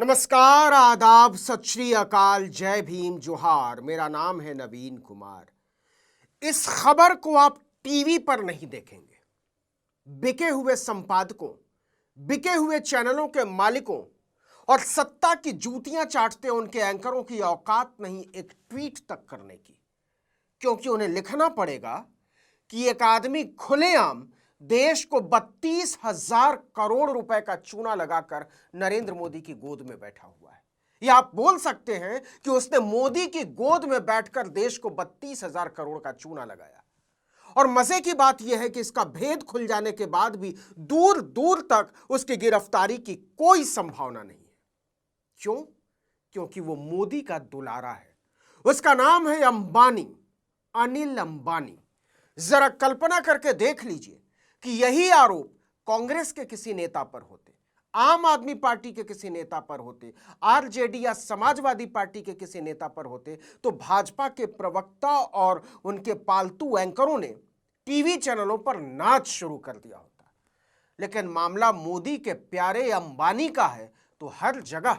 नमस्कार, आदाब, सत श्री अकाल, जय भीम, जोहार। मेरा नाम है नवीन कुमार। इस खबर को आप टीवी पर नहीं देखेंगे। बिके हुए संपादकों, बिके हुए चैनलों के मालिकों और सत्ता की जूतियां चाटते उनके एंकरों की औकात नहीं एक ट्वीट तक करने की, क्योंकि उन्हें लिखना पड़ेगा कि एक आदमी खुलेआम देश को 32,000 करोड़ रुपए का चूना लगाकर नरेंद्र मोदी की गोद में बैठा हुआ है। या आप बोल सकते हैं कि उसने मोदी की गोद में बैठकर देश को 32,000 करोड़ का चूना लगाया। और मजे की बात यह है कि इसका भेद खुल जाने के बाद भी दूर दूर तक उसकी गिरफ्तारी की कोई संभावना नहीं है। क्यों? क्योंकि वो मोदी का दुलारा है। उसका नाम है अंबानी, अनिल अंबानी। जरा कल्पना करके देख लीजिए कि यही आरोप कांग्रेस के किसी नेता पर होते, आम आदमी पार्टी के किसी नेता पर होते, आरजेडी या समाजवादी पार्टी के किसी नेता पर होते, तो भाजपा के प्रवक्ता और उनके पालतू एंकरों ने टीवी चैनलों पर नाच शुरू कर दिया होता। लेकिन मामला मोदी के प्यारे अंबानी का है तो हर जगह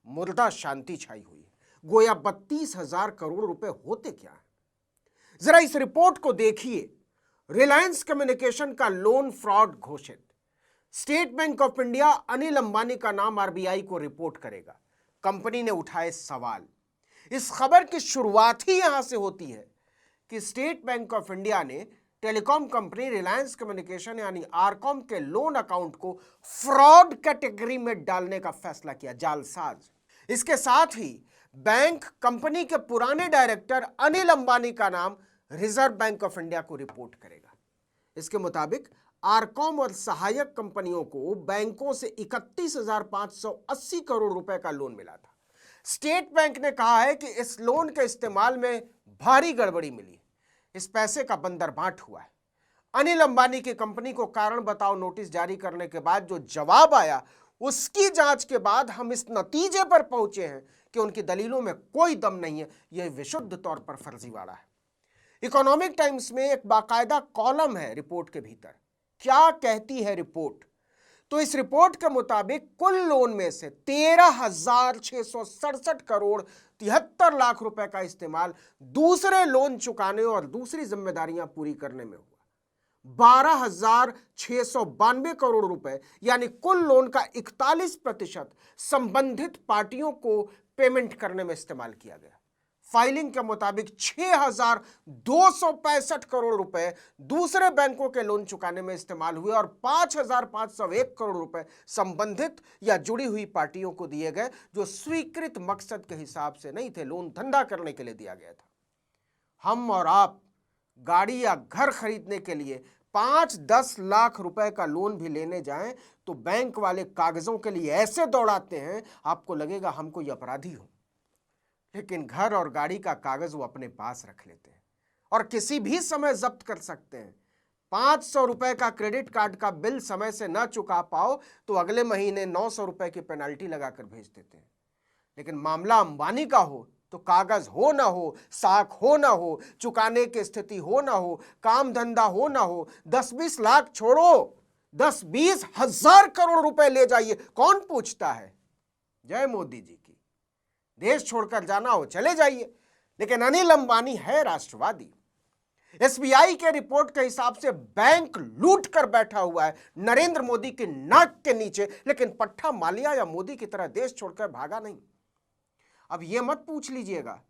मुर्दा शांति छाई हुई है। गोया 32,000 करोड़ रुपए होते क्या है? जरा इस रिपोर्ट को देखिए। रिलायंस कम्युनिकेशन का लोन फ्रॉड घोषित। State bank of India Anil Ambani का नाम आरबीआई को रिपोर्ट करेगा। कंपनी ने उठाए सवाल। इस खबर की शुरुआत ही यहां से होती है कि स्टेट बैंक ऑफ इंडिया ने टेलीकॉम कंपनी रिलायंस कम्युनिकेशन यानी आरकॉम के लोन अकाउंट को फ्रॉड कैटेगरी में डालने का फैसला किया, जालसाज। इसके साथ ही बैंक कंपनी के पुराने डायरेक्टर अनिल अंबानी का नाम रिजर्व बैंक ऑफ इंडिया को रिपोर्ट करेगा। इसके मुताबिक आरकॉम और सहायक कंपनियों को बैंकों से 31,580 करोड़ रुपए का लोन मिला था। स्टेट बैंक ने कहा है कि इस लोन के इस्तेमाल में भारी गड़बड़ी मिली। इस पैसे का बंदरबांट हुआ है। अनिल अंबानी की कंपनी को कारण बताओ नोटिस जारी करने के बाद जो जवाब आया, उसकी जांच के बाद हम इस नतीजे पर पहुंचे हैं कि उनकी दलीलों में कोई दम नहीं है। यह विशुद्ध तौर पर फर्जीवाड़ा है। इकोनॉमिक टाइम्स में एक बाकायदा कॉलम है रिपोर्ट के भीतर। क्या कहती है रिपोर्ट? तो इस रिपोर्ट के मुताबिक कुल लोन में से 13,667 करोड़ 73 लाख रुपए का इस्तेमाल दूसरे लोन चुकाने और दूसरी जिम्मेदारियां पूरी करने में हुआ। 12,692 करोड़ रुपए यानी कुल लोन का 41% संबंधित पार्टियों को पेमेंट करने में इस्तेमाल किया गया। फाइलिंग के मुताबिक 6,265 करोड़ रुपए दूसरे बैंकों के लोन चुकाने में इस्तेमाल हुए और 5,501 करोड़ रुपए संबंधित या जुड़ी हुई पार्टियों को दिए गए जो स्वीकृत मकसद के हिसाब से नहीं थे, लोन धंधा करने के लिए दिया गया था। हम और आप गाड़ी या घर खरीदने के लिए 5-10 लाख रुपए का लोन भी लेने जाएं तो बैंक वाले कागजों के लिए ऐसे दौड़ाते हैं, आपको लगेगा हम कोई अपराधी हो। लेकिन घर और गाड़ी का कागज वो अपने पास रख लेते हैं और किसी भी समय जब्त कर सकते हैं। 500 रुपए का क्रेडिट कार्ड का बिल समय से न चुका पाओ तो अगले महीने 900 रुपए की पेनल्टी लगाकर भेज देते हैं। लेकिन मामला अंबानी का हो तो कागज हो ना हो, साख हो ना हो, चुकाने की स्थिति हो ना हो, काम धंधा हो ना हो, 10-20 लाख छोड़ो, 10-20 हजार करोड़ रुपए ले जाइए, कौन पूछता है? जय मोदी जी की। देश छोड़कर जाना हो चले जाइए। लेकिन अनिल अंबानी है राष्ट्रवादी। एसबीआई के रिपोर्ट के हिसाब से बैंक लूट कर बैठा हुआ है नरेंद्र मोदी की नाक के नीचे, लेकिन पट्टा मालिया या मोदी की तरह देश छोड़कर भागा नहीं। अब यह मत पूछ लीजिएगा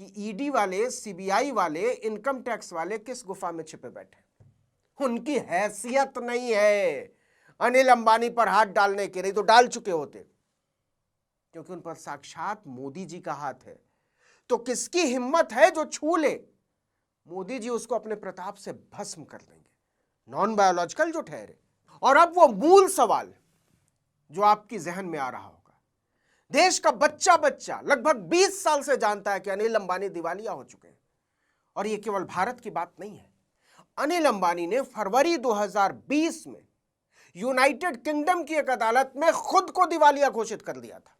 कि ईडी वाले, सीबीआई वाले, इनकम टैक्स वाले किस गुफा में छिपे बैठे। उनकी हैसियत नहीं है अनिल अंबानी पर हाथ डालने के, नहीं तो डाल चुके होते, क्योंकि उन पर साक्षात मोदी जी का हाथ है। तो किसकी हिम्मत है जो छू ले? मोदी जी उसको अपने प्रताप से भस्म कर देंगे, नॉन बायोलॉजिकल जो ठहरे। और अब वो मूल सवाल जो आपकी जहन में आ रहा होगा, देश का बच्चा बच्चा लगभग 20 साल से जानता है कि अनिल अंबानी दिवालिया हो चुके हैं। और ये केवल भारत की बात नहीं है। अनिल अंबानी ने फरवरी 2020 में यूनाइटेड किंगडम की एक अदालत में खुद को दिवालिया घोषित कर दिया था।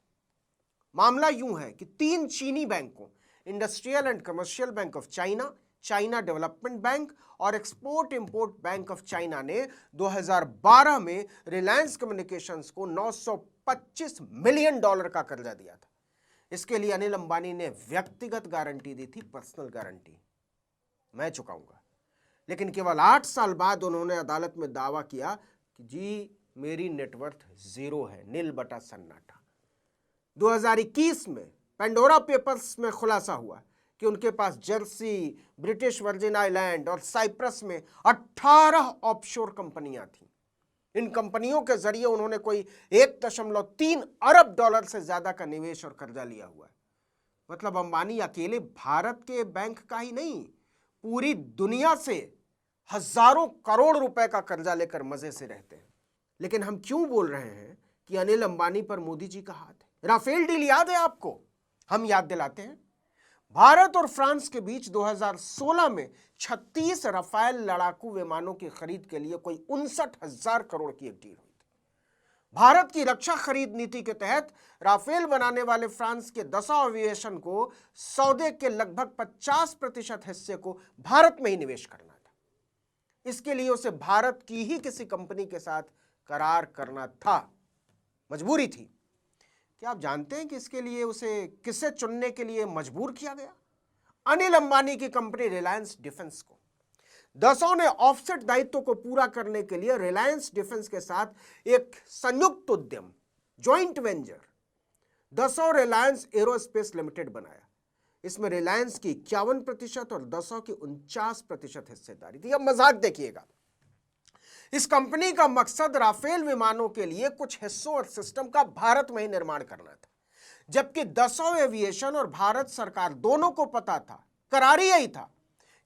मामला यूं है कि 3 चीनी बैंकों, industrial and commercial bank of China, China development bank और export import bank of China ने 2012 में रिलायंस कम्युनिकेशंस को $925 मिलियन का कर्जा दिया था। इसके लिए अनिल अंबानी ने व्यक्तिगत गारंटी दी थी, पर्सनल गारंटी, मैं चुकाऊंगा। लेकिन केवल 8 साल बाद उन्होंने अदालत में दावा किया कि जी मेरी नेटवर्थ जीरो है, नील बटा सन्नाटा। 2021 में पेंडोरा पेपर्स में खुलासा हुआ कि उनके पास जर्सी, ब्रिटिश वर्जिन आइलैंड और साइप्रस में 18 ऑफशोर कंपनियां थीं। इन कंपनियों के जरिए उन्होंने कोई $1.3 अरब से ज्यादा का निवेश और कर्जा लिया हुआ है। मतलब अंबानी अकेले भारत के बैंक का ही नहीं, पूरी दुनिया से हजारों करोड़ रुपए का कर्जा लेकर मजे से रहते हैं। लेकिन हम क्यों बोल रहे हैं कि अनिल अंबानी पर मोदी जी का हाथ है? राफेल डील याद है आपको? हम याद दिलाते हैं। भारत और फ्रांस के बीच 2016 में 36 राफेल लड़ाकू विमानों की खरीद के लिए कोई 59,000 करोड़ की एक डील हुई थी। भारत की रक्षा खरीद नीति के तहत राफेल बनाने वाले फ्रांस के दसॉ एविएशन को सौदे के लगभग 50% हिस्से को भारत में ही निवेश करना था। इसके लिए उसे भारत की ही किसी कंपनी के साथ करार करना था, मजबूरी थी। क्या आप जानते हैं कि इसके लिए उसे किसे चुनने के लिए मजबूर किया गया? अनिल अंबानी की कंपनी रिलायंस डिफेंस को। दसों ने ऑफसेट दायित्व को पूरा करने के लिए रिलायंस डिफेंस के साथ एक संयुक्त उद्यम, जॉइंट वेंचर दसों रिलायंस एरोस्पेस लिमिटेड बनाया। इसमें रिलायंस की 51% और दसों की 49% हिस्सेदारी थी। अब मजाक देखिएगा, इस कंपनी का मकसद राफेल विमानों के लिए कुछ हिस्सों और सिस्टम का भारत में ही निर्माण करना था, जबकि दसॉ एविएशन और भारत सरकार दोनों को पता था, करारी यही था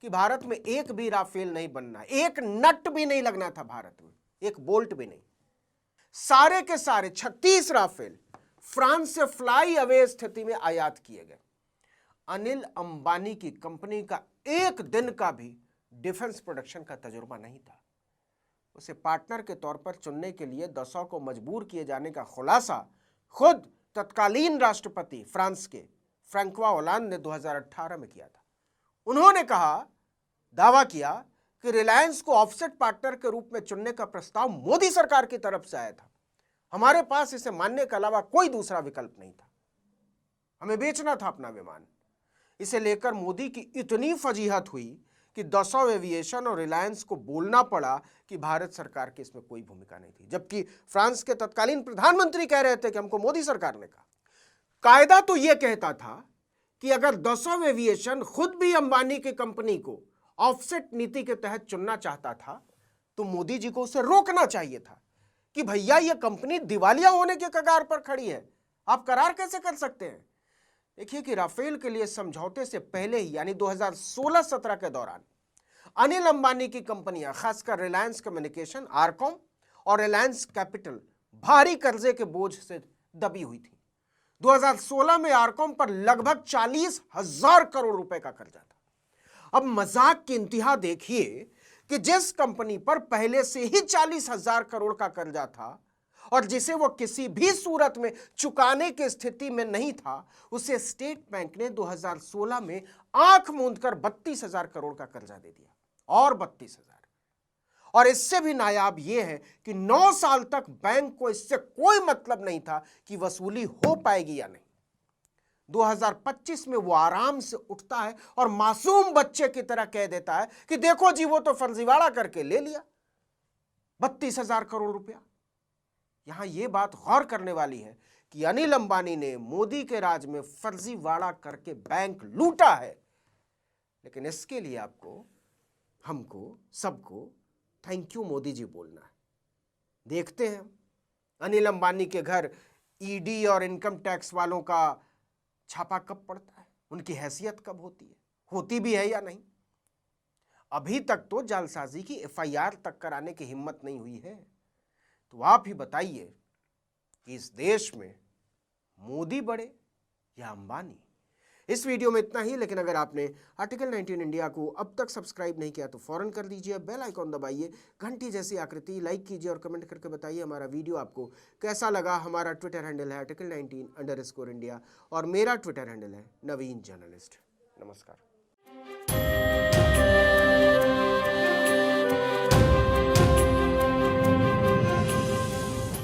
कि भारत में एक भी राफेल नहीं बनना, एक नट भी नहीं लगना था भारत में, एक बोल्ट भी नहीं। सारे के सारे 36 राफेल फ्रांस से फ्लाई अवे स्थिति में आयात किए गए। अनिल अंबानी की कंपनी का एक दिन का भी डिफेंस प्रोडक्शन का तजुर्बा नहीं था। उसे पार्टनर के तौर पर चुनने के लिए दसॉ को मजबूर किए जाने का खुलासा खुद तत्कालीन राष्ट्रपति फ्रांस के फ्रैंकोis होलांद ने 2018 में किया था। उन्होंने दावा किया कि रिलायंस को ऑफसेट पार्टनर के रूप में चुनने का प्रस्ताव मोदी सरकार की तरफ से आया था। हमारे पास इसे मानने के अलावा कोई दूसरा विकल्प नहीं था, हमें बेचना था अपना विमान। इसे लेकर मोदी की इतनी फजीहत हुई कि दसॉ एविएशन और रिलायंस को बोलना पड़ा कि भारत सरकार की इसमें कोई भूमिका नहीं थी, जबकि फ्रांस के तत्कालीन प्रधानमंत्री कह रहे थे कि हमको मोदी सरकार ने कहा। कायदा तो यह कहता था कि अगर दसॉ एविएशन खुद भी अंबानी की कंपनी को ऑफसेट नीति के तहत चुनना चाहता था तो मोदी जी को उसे रोकना चाहिए था कि भैया यह कंपनी दिवालिया होने के कगार पर खड़ी है, आप करार कैसे कर सकते हैं। देखिए कि राफेल के लिए समझौते से पहले ही यानी 2016-17 के दौरान अनिल अंबानी की कंपनियां, खासकर रिलायंस कम्युनिकेशन, आरकॉम और रिलायंस कैपिटल भारी कर्जे के बोझ से दबी हुई थी। 2016 में आरकॉम पर लगभग 40,000 करोड़ रुपए का कर्जा था। अब मजाक की इंतहा देखिए कि जिस कंपनी पर पहले से ही 40,000 करोड़ का कर्जा था और जिसे वो किसी भी सूरत में चुकाने की स्थिति में नहीं था, उसे स्टेट बैंक ने 2016 में आंख मूंदकर 32,000 करोड़ का कर्जा दे दिया और 32,000। और इससे भी नायाब यह है कि 9 साल तक बैंक को इससे कोई मतलब नहीं था कि वसूली हो पाएगी या नहीं। 2025 में वो आराम से उठता है और मासूम बच्चे की तरह कह देता है कि देखो जी वो तो फर्जीवाड़ा करके ले लिया 32,000 करोड़ रुपया। यहां यह बात गौर करने वाली है कि अनिल अंबानी ने मोदी के राज में फर्जीवाड़ा करके बैंक लूटा है, लेकिन इसके लिए आपको, हमको, सबको थैंक यू मोदी जी बोलना है। देखते हैं अनिल अंबानी के घर ईडी और इनकम टैक्स वालों का छापा कब पड़ता है, उनकी हैसियत कब होती भी है या नहीं। अभी तक तो जालसाजी की एफआईआर तक कराने की हिम्मत नहीं हुई है। तो आप ही बताइए कि इस देश में मोदी बड़े या अंबानी। इस वीडियो में इतना ही, लेकिन अगर आपने आर्टिकल 19 इंडिया को अब तक सब्सक्राइब नहीं किया तो फौरन कर दीजिए, बेल आइकॉन दबाइए, घंटी जैसी आकृति, लाइक कीजिए और कमेंट करके बताइए हमारा वीडियो आपको कैसा लगा। हमारा ट्विटर हैंडल है article19_India और मेरा ट्विटर हैंडल है नवीन जर्नलिस्ट। नमस्कार।